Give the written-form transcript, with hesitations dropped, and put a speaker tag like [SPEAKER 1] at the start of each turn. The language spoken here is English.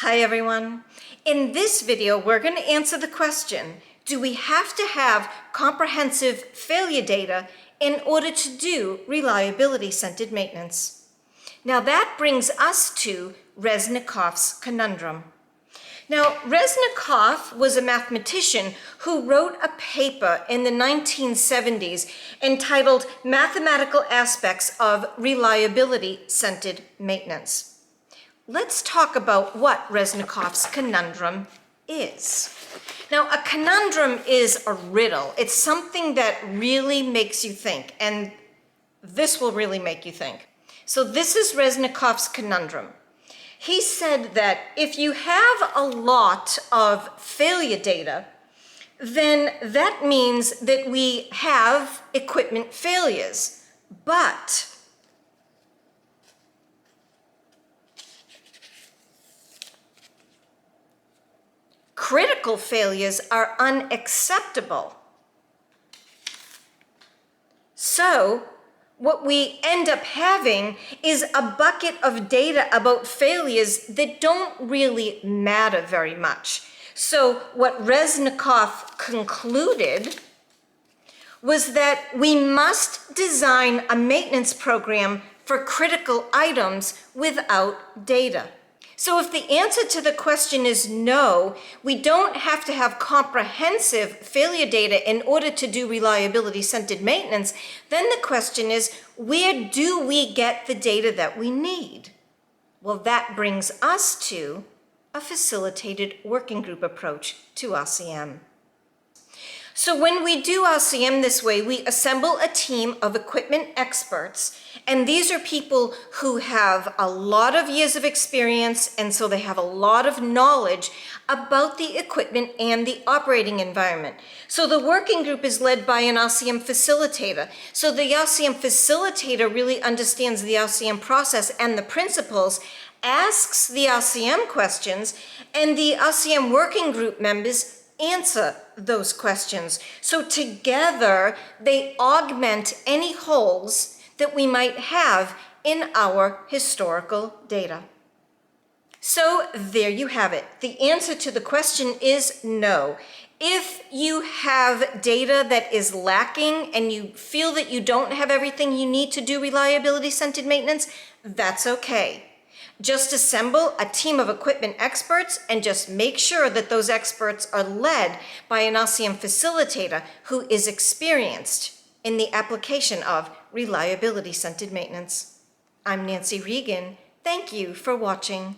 [SPEAKER 1] Hi everyone. In this video, we're going to answer the question, do we have to have comprehensive failure data in order to do reliability-centered maintenance? Now that brings us to Resnikoff's conundrum. Now, Resnikoff was a mathematician who wrote a paper in the 1970s entitled Mathematical Aspects of Reliability-Centered Maintenance. Let's talk about what Resnikoff's conundrum is. Now, a conundrum is a riddle. It's something that really makes you think, and this will really make you think. So this is Resnikoff's conundrum. He said that if you have a lot of failure data, then that means that we have equipment failures. But critical failures are unacceptable. So what we end up having is a bucket of data about failures that don't really matter very much. So what Resnikoff concluded was that we must design a maintenance program for critical items without data. So if the answer to the question is no, we don't have to have comprehensive failure data in order to do reliability-centered maintenance, then the question is, where do we get the data that we need? Well, that brings us to a facilitated working group approach to RCM. So when we do RCM this way, we assemble a team of equipment experts, and these are people who have a lot of years of experience, and so they have a lot of knowledge about the equipment and the operating environment. So the working group is led by an RCM facilitator. So the RCM facilitator really understands the RCM process and the principles, asks the RCM questions, and the RCM working group members answer those questions. So together, they augment any holes that we might have in our historical data. So there you have it. The answer to the question is no. If you have data that is lacking and you feel that you don't have everything you need to do reliability-centered maintenance, that's okay. Just assemble a team of equipment experts and just make sure that those experts are led by an RCM facilitator who is experienced in the application of reliability-centered maintenance. I'm Nancy Regan. Thank you for watching.